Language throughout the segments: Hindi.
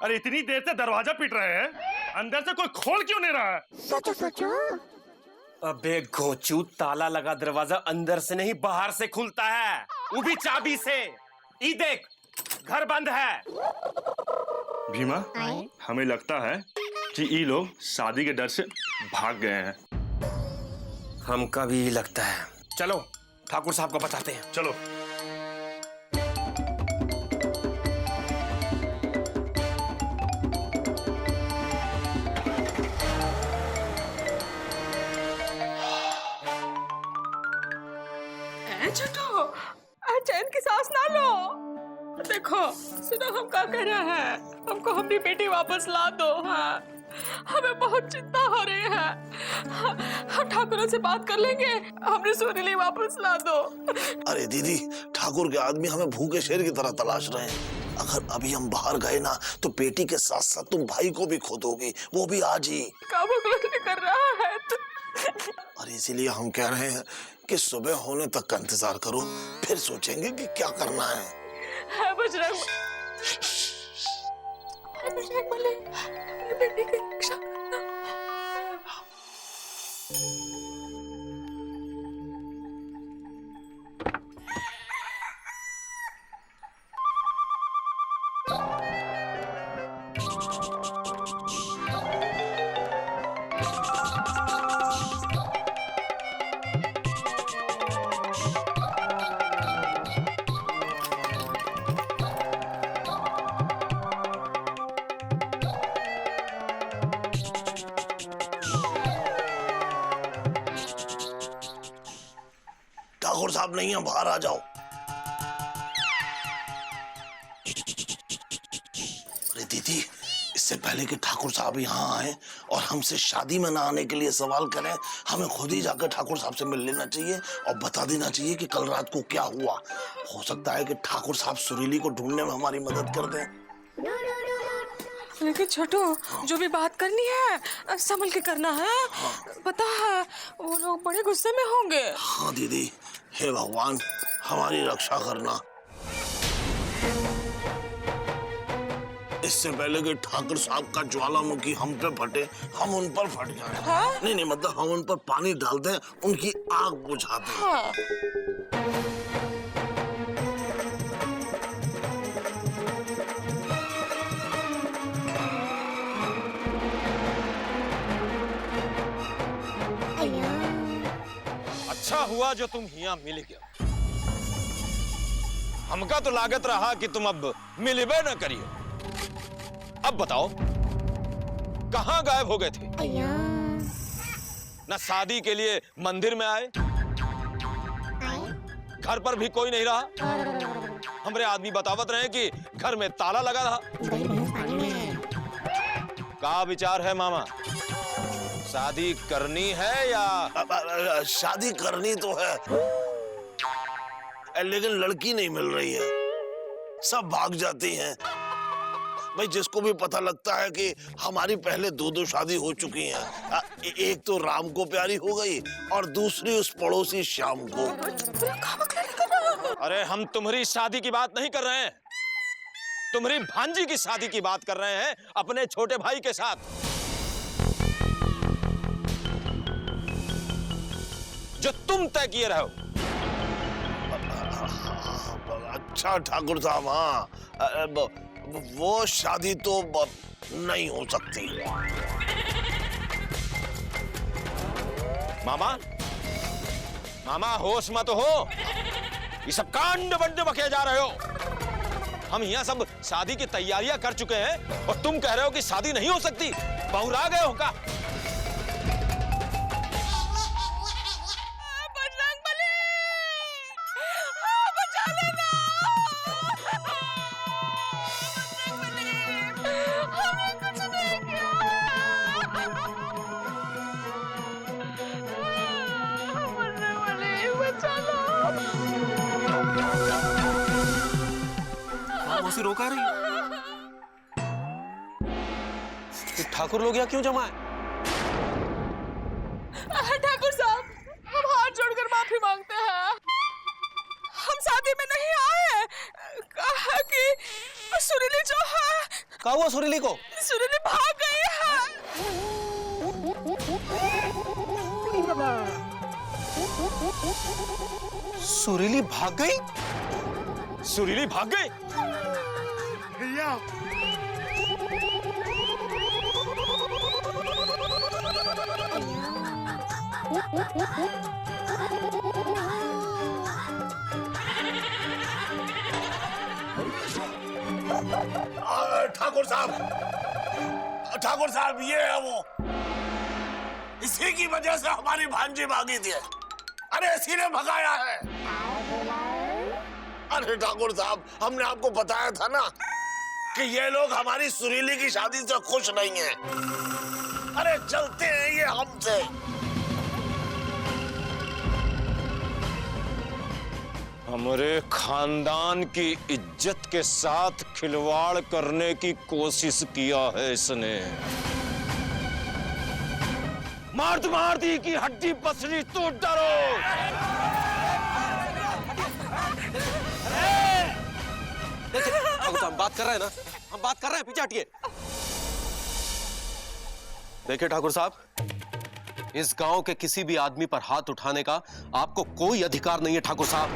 अरे इतनी देर से दरवाजा पीट रहे हैं, अंदर से कोई खोल क्यों नहीं रहा है? सोचो सोचो। अबे घोचू, ताला लगा दरवाजा अंदर से नहीं बाहर से खुलता है, वो भी चाबी से। ई देख, घर बंद है। भीमा, हमें लगता है कि ये लोग शादी के डर से भाग गए हैं। हमका भी लगता है। चलो ठाकुर साहब को बताते हैं। चलो। छोटू, चैन की सांस ना लो। देखो सुनो, हम क्या कह रहे हैं, हमको अपनी बेटी वापस ला दो। हाँ, हमें बहुत चिंता हो रही है। हम ठाकुरों से बात कर लेंगे, हमने सुरीली वापस ला दो। अरे दीदी, ठाकुर के आदमी हमें भूखे शेर की तरह तलाश रहे हैं। अगर अभी हम बाहर गए ना तो बेटी के साथ साथ तुम भाई को भी खो दोगी, वो भी आज ही। काबू कर रहा है तो। और इसीलिए हम कह रहे हैं कि सुबह होने तक का इंतजार करो, फिर सोचेंगे कि क्या करना है। बजरंग बली, बेटी की रक्षा करना। ठाकुर साहब नहीं है, बाहर आ जाओ। अरे दीदी, इससे पहले कि ठाकुर साहब यहाँ आए और हमसे शादी में ना आने के लिए सवाल करें, हमें खुद ही जाकर ठाकुर साहब से मिल लेना चाहिए और बता देना चाहिए कि कल रात को क्या हुआ। हो सकता है कि ठाकुर साहब सुरीली को ढूंढने में हमारी मदद कर दें। लेकिन छोटू, जो भी बात करनी है संभल के करना है। पता है वो लोग बड़े गुस्से में होंगे। हाँ दीदी, हे भगवान हमारी रक्षा करना। इससे पहले कि ठाकुर साहब का ज्वालामुखी हम पे फटे, हम उन पर फट जाए। हाँ? नहीं, मतलब हम उन पर पानी डाल दें, उनकी आग बुझा दें। हाँ। अच्छा हुआ जो तुम यहाँ मिल गया। हमका तो लागत रहा कि तुम अब मिलबे न करियो। अब बताओ, कहाँ गायब हो गए थे? न शादी के लिए मंदिर में आए, घर पर भी कोई नहीं रहा। हमरे आदमी बतावत रहे कि घर में ताला लगा रहा। का विचार है मामा, शादी करनी है या? शादी करनी तो है, लेकिन लड़की नहीं मिल रही है, सब भाग जाती हैं। भाई जिसको भी पता लगता है कि हमारी पहले दो शादी हो चुकी हैं, एक तो राम को प्यारी हो गई और दूसरी उस पड़ोसी श्याम को। अरे हम तुम्हारी शादी की बात नहीं कर रहे हैं, तुम्हारी भांजी की शादी की बात कर रहे हैं अपने छोटे भाई के साथ, जो तुम तय किए रहे हो। अच्छा ठाकुर साहब, हाँ वो शादी तो नहीं हो सकती। मामा होश मत हो, ये सब कांड बंड बके जा रहे हो। हम यहाँ सब शादी की तैयारियां कर चुके हैं और तुम कह रहे हो कि शादी नहीं हो सकती। बहुरा गए हो का? उसे रोका रही। तो ठाकुर लोग यहाँ क्यों जमा है? ठाकुर साहब, हम हाथ जोड़कर माफी मांगते हैं। हम शादी में नहीं आए, कहा कि सुरीली जो है क्या हुआ सुरीली को? सुरीली भाग गई है। सुरीली भाग गई? सुरीली भाग गई? भैया ठाकुर साहब ये है वो, इसी की वजह से हमारी भांजी भागी थी। अरे इसी ने भगाया है। अरे ठाकुर साहब, हमने आपको बताया था ना कि ये लोग हमारी सुरीली की शादी से खुश नहीं हैं। अरे चलते हैं ये हमसे। हमारे खानदान की इज्जत के साथ खिलवाड़ करने की कोशिश किया है इसने। मार दी की हड्डी पसली तोड़ डालो। हम बात कर रहे हैं ना, हम बात कर रहे हैं, पीछे हटिए। देखिए ठाकुर साहब, इस गांव के किसी भी आदमी पर हाथ उठाने का आपको कोई अधिकार नहीं है ठाकुर साहब।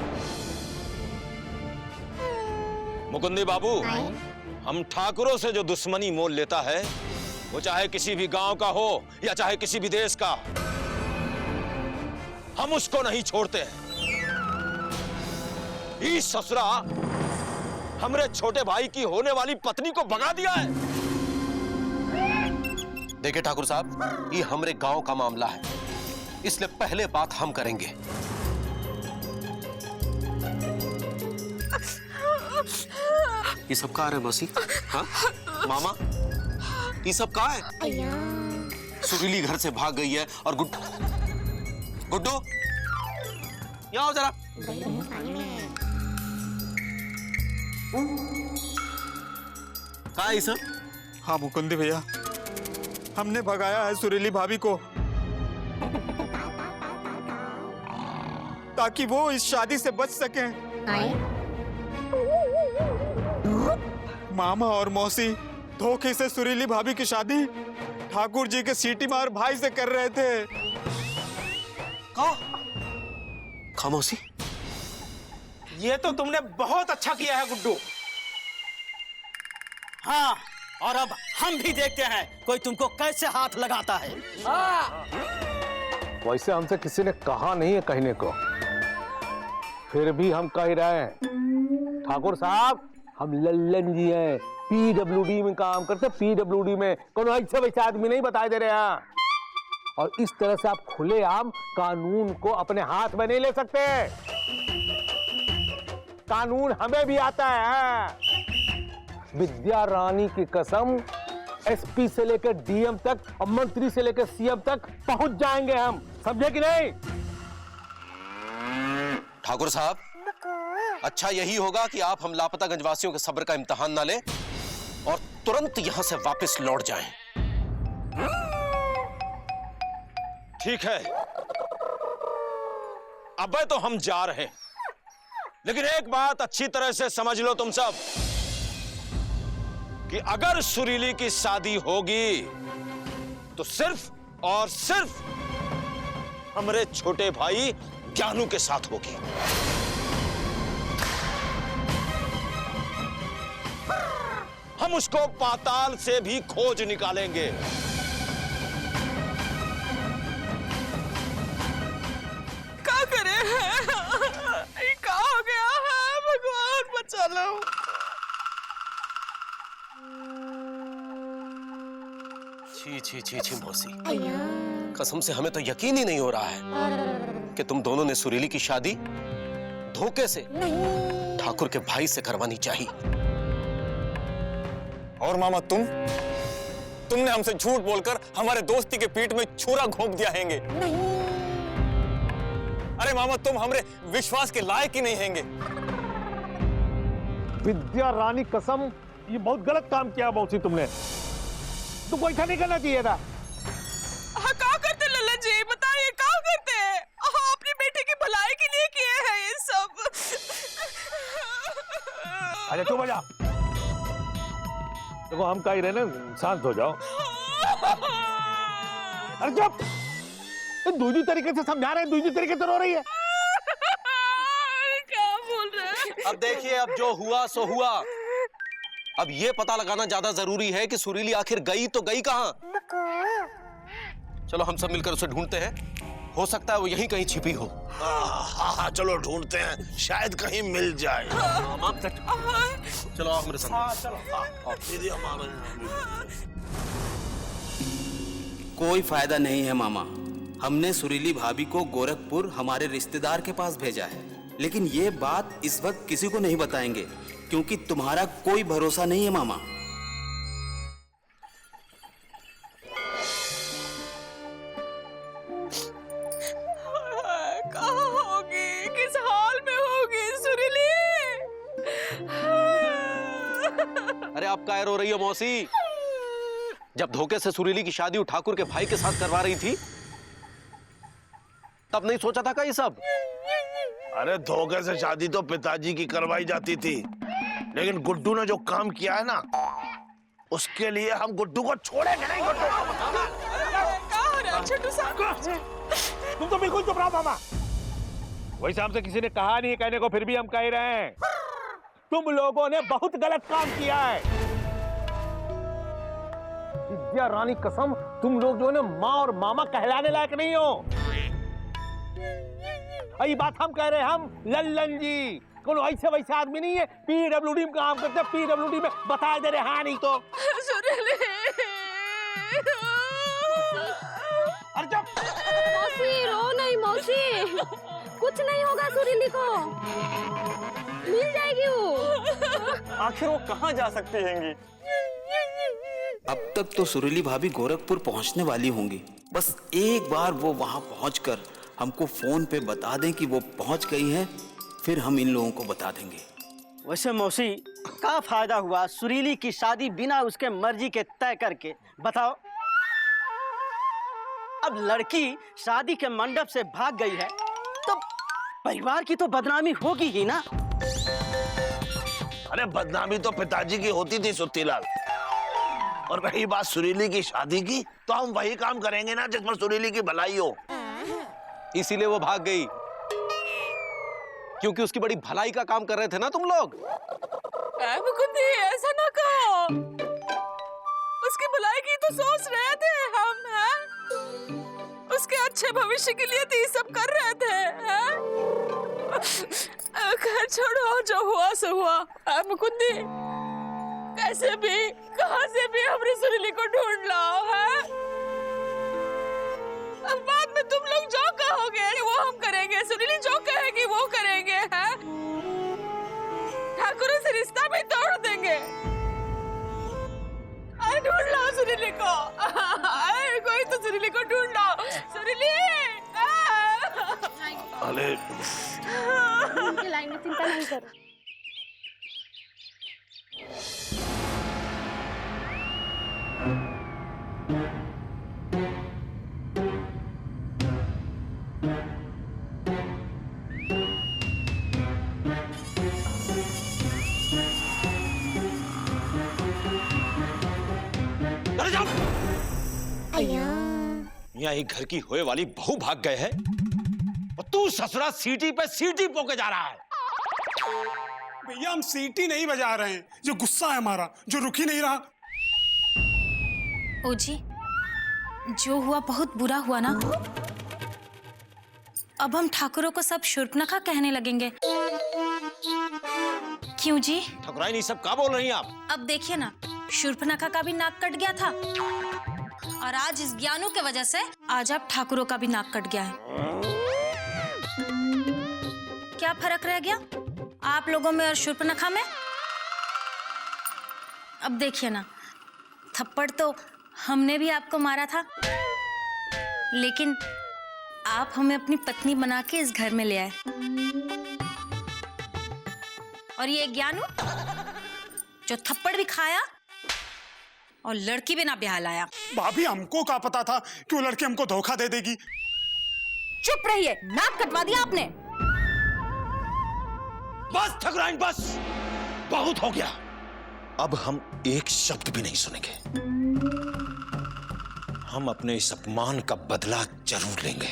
मुकुंदी बाबू, हम ठाकुरों से जो दुश्मनी मोल लेता है, वो चाहे किसी भी गांव का हो या चाहे किसी भी देश का, हम उसको नहीं छोड़ते हैं। इस ससुरा हमरे छोटे भाई की होने वाली पत्नी को भगा दिया है। देखिए ठाकुर साहब, ये हमारे गांव का मामला है, इसलिए पहले बात हम करेंगे। ये सब कहाँ है मौसी? हाँ मामा, ये सब कहाँ है? सुरीली घर से भाग गई है और गुड्डू यहाँ आओ जरा। कहाँ है ये सब? हाँ मुकुंदी भैया, हमने भगाया है सुरीली भाभी को, ताकि वो इस शादी से बच सकें। मामा और मौसी धोखे से सुरीली भाभी की शादी ठाकुर जी के सीटी मार भाई से कर रहे थे। खामोशी। ये तो तुमने बहुत अच्छा किया है गुड्डू। हाँ, और अब हम भी देखते हैं कोई तुमको कैसे हाथ लगाता है। वैसे हमसे किसी ने कहा नहीं है कहने को, फिर भी हम कह रहे हैं। ठाकुर साहब, हम लल्लन जी हैं, पीडब्ल्यूडी में काम करते, पीडब्ल्यूडी में कोनो ऐसे वैसे आदमी नहीं बताए दे रहे हैं। और इस तरह से आप खुलेआम कानून को अपने हाथ में नहीं ले सकते। कानून हमें भी आता है। विद्या रानी की कसम, एसपी से लेकर डीएम तक और मंत्री से लेकर सीएम तक पहुंच जाएंगे हम, समझे कि नहीं? ठाकुर साहब, अच्छा यही होगा कि आप हम लापता गंजवासियों के सब्र का इम्तिहान ना लें और तुरंत यहां से वापस लौट जाएं। ठीक है, अब तो हम जा रहे हैं, लेकिन एक बात अच्छी तरह से समझ लो तुम सब कि अगर सुरीली की शादी होगी तो सिर्फ और सिर्फ हमारे छोटे भाई ज्ञानू के साथ होगी। हम उसको पाताल से भी खोज निकालेंगे। क्या करे हैं? ये क्या हो गया है? भगवान बचा लो। छी छी छी छी मौसी, कसम से हमें तो यकीन ही नहीं हो रहा है कि तुम दोनों ने सुरीली की शादी धोखे से ठाकुर के भाई से करवानी चाहिए। और मामा, तुमने हमसे झूठ बोलकर हमारे दोस्ती के पीठ में छुरा घोंप दिया हैंगे। अरे मामा, तुम हमारे विश्वास के लायक ही नहीं हैंगे। विद्या रानी कसम, ये बहुत गलत काम किया मौसी तुमने। तुमको ऐसा नहीं करना चाहिए था। हाँ, क्या करते लल्ला जी, बताइए क्या करते? हाँ, अपनी बेटे की भलाई के लिए किए हैं ये सब। अरे तू बजा। देखो हम कह रहे ना, शांत हो जाओ। अरे जब दूसरी तरीके से समझा रहे हैं, दूसरी तरीके से रो रही है। क्या बोल रहे हैं? अब देखिए, अब जो हुआ सो हुआ। अब ये पता लगाना ज्यादा जरूरी है कि सुरीली आखिर गई तो गई कहां। चलो हम सब मिलकर उसे ढूंढते हैं, हो सकता है वो यहीं कहीं छिपी हो। हाँ हाँ चलो ढूंढते हैं, शायद कहीं मिल जाए। चलो आओ मेरे साथ। दीदी हमारे कोई फायदा नहीं है मामा। हमने सुरीली भाभी को गोरखपुर हमारे रिश्तेदार के पास भेजा है, लेकिन ये बात इस वक्त किसी को नहीं बताएंगे क्योंकि तुम्हारा कोई भरोसा नहीं है मामा। कहाँ होगी, किस हाल में होगी सुरीली? अरे आप क्या रो रही हो मौसी? जब धोखे से सुरीली की शादी ठाकुर के भाई के साथ करवा रही थी, तब नहीं सोचा था क्या ये सब? अरे धोखे से शादी तो पिताजी की करवाई जाती थी, लेकिन गुड्डू ने जो काम किया है ना, उसके लिए हम गुड्डू को छोड़ेंगे नहीं। क्या हो रहा है छोटू साहब? तुम तो बिल्कुल चुप रहो मामा। वैसे हमसे किसी ने कहा नहीं कहने को, फिर भी हम कह रहे हैं, तुम लोगों ने बहुत गलत काम किया है। विद्या रानी कसम, तुम लोग जो है माँ और मामा कहलाने लायक नहीं हो। यही बात हम कह रहे हैं, हम लल्लन जी कोई ऐसे वैसे आदमी नहीं है, पीडब्ल्यूडी में काम करते, पीडब्ल्यूडी में बताए दे रहे। हाँ नहीं तो मौसी रो नहीं मौसी, कुछ नहीं होगा सुरीली को, मिल जाएगी वो। आखिर वो कहाँ जा सकती हैंगी? अब तक तो सुरीली भाभी गोरखपुर पहुंचने वाली होंगी। बस एक बार वो वहां पहुंचकर हमको फोन पे बता दें कि वो पहुंच गई हैं, फिर हम इन लोगों को बता देंगे। वैसे मौसी क्या फायदा हुआ सुरीली की शादी बिना उसके मर्जी के तय करके? बताओ, अब लड़की शादी के मंडप से भाग गई है तो परिवार की तो बदनामी होगी ही ना। अरे बदनामी तो पिताजी की होती थी सुत्तीलाल, और रही बात सुरीली की शादी की, तो हम वही काम करेंगे ना जिस पर सुरीली की भलाई हो। इसीलिए वो भाग गई, क्योंकि उसकी बड़ी भलाई का काम कर रहे थे ना तुम लोग। मुकुंदी ऐसा ना कहो, उसकी भलाई की तो सोच रहे थे हम, हैं? उसके अच्छे भविष्य के लिए तो ये सब कर रहे थे, हैं? खैर छोड़ो, जो हुआ सो हुआ। मुकुंदी कैसे भी कहां से भी हमने सुरीली को ढूंढ लाओ, हैं? अब बाद में तुम लोग जो कहोगे वो हम करेंगे, सुरीली जो कहेगी वो करेंगे, हैं? ठाकुरों से रिश्ता भी तोड़ देंगे। ढूंढ लाओ सुरीली को, कोई तो सुरीली को ढूंढ लाओ। सुरीली अरे लाएंगे, चिंता नहीं कर। यहाँ एक घर की होए वाली बहू भाग गए है और तू ससुरा सीटी पे सीटी पोके जा रहा है। भैया हम सीटी नहीं बजा रहे हैं, जो गुस्सा है हमारा जो रुक ही नहीं रहा। ओ जी, जो हुआ बहुत बुरा हुआ ना। अब हम ठाकुरों को सब शूर्पणखा कहने लगेंगे। क्यों जी? ठकुराइन ये सब क्या बोल रही हैं आप? अब देखिए ना, शूर्पणखा का भी नाक कट गया था और आज इस ज्ञानू के वजह से आज अब ठाकुरों का भी नाक कट गया है। क्या फर्क रह गया आप लोगों में और शूर्पणखा में? अब देखिए ना, थप्पड़ तो हमने भी आपको मारा था, लेकिन आप हमें अपनी पत्नी बना के इस घर में ले आए। और ये ज्ञानू जो थप्पड़ भी खाया और लड़की भी ना ब्याह लाया। भाभी हमको क्या पता था कि वो लड़की हमको धोखा दे देगी। चुप रहिए, नाक कटवा दिया आपने। बस ठकुराइन बस, बहुत हो गया। अब हम एक शब्द भी नहीं सुनेंगे। हम अपने इस अपमान का बदला जरूर लेंगे।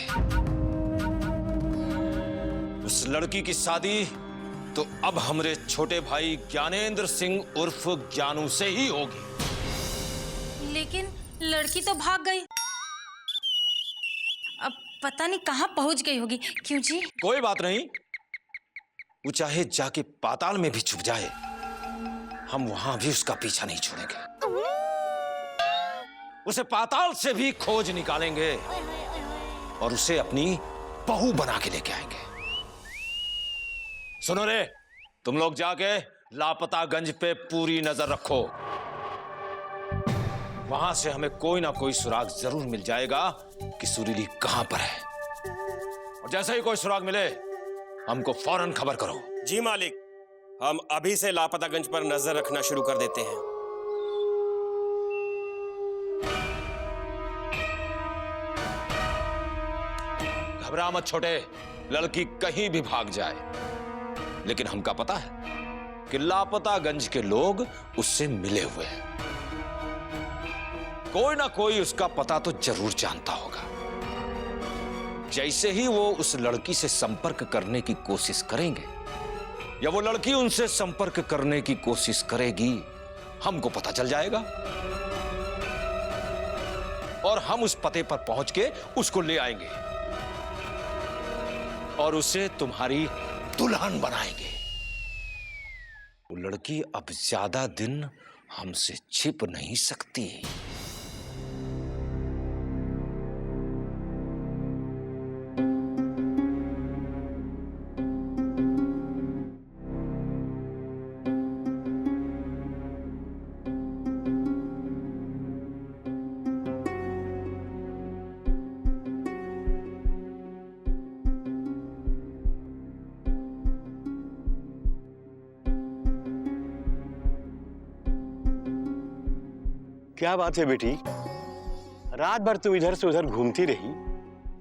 उस लड़की की शादी तो अब हमारे छोटे भाई ज्ञानेंद्र सिंह उर्फ ज्ञानू से ही होगी। लेकिन लड़की तो भाग गई, अब पता नहीं कहाँ पहुंच गई होगी। क्यों जी? कोई बात नहीं, वो चाहे जाके पाताल में भी छुप जाए, हम वहां भी उसका पीछा नहीं छोड़ेंगे। उसे पाताल से भी खोज निकालेंगे और उसे अपनी बहू बना के लेके आएंगे। सुनो रे, तुम लोग जाके लापतागंज पे पूरी नजर रखो। वहां से हमें कोई ना कोई सुराग जरूर मिल जाएगा कि सुरीली कहां पर है। और जैसे ही कोई सुराग मिले, हमको फौरन खबर करो। जी मालिक, हम अभी से लापतागंज पर नजर रखना शुरू कर देते हैं। घबरा मत छोटे, लड़की कहीं भी भाग जाए, लेकिन हमका पता है कि लापतागंज के लोग उससे मिले हुए हैं। कोई ना कोई उसका पता तो जरूर जानता होगा। जैसे ही वो उस लड़की से संपर्क करने की कोशिश करेंगे या वो लड़की उनसे संपर्क करने की कोशिश करेगी, हमको पता चल जाएगा और हम उस पते पर पहुंच के उसको ले आएंगे और उसे तुम्हारी दुल्हन बनाएंगे। वो लड़की अब ज्यादा दिन हमसे छिप नहीं सकती। क्या बात है बेटी, रात भर तुम इधर से उधर घूमती रही,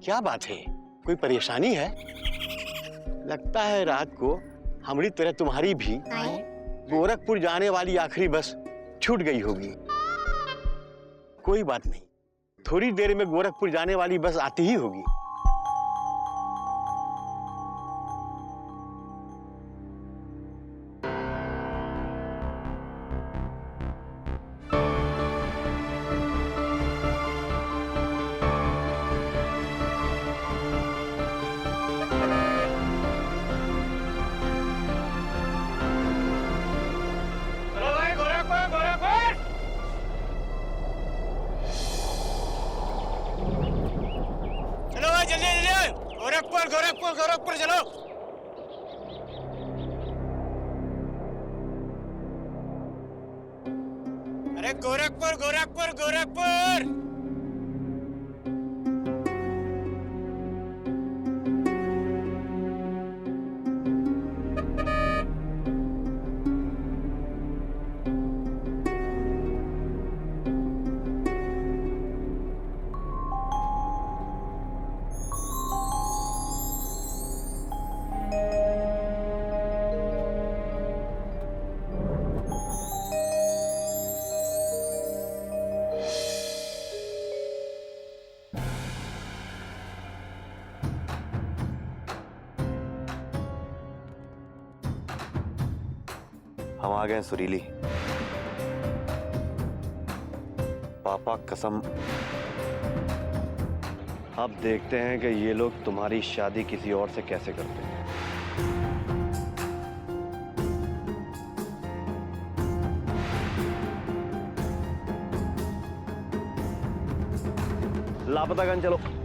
क्या बात है? कोई परेशानी है? लगता है रात को हमारी तरह तुम्हारी भी गोरखपुर जाने वाली आखिरी बस छूट गई होगी। कोई बात नहीं, थोड़ी देर में गोरखपुर जाने वाली बस आती ही होगी। गोरखपुर चलो। अरे गोरखपुर गोरखपुर गोरखपुर। हम आ गए सुरीली। पापा कसम, अब देखते हैं कि ये लोग तुम्हारी शादी किसी और से कैसे करते हैं। लापतागंज चलो।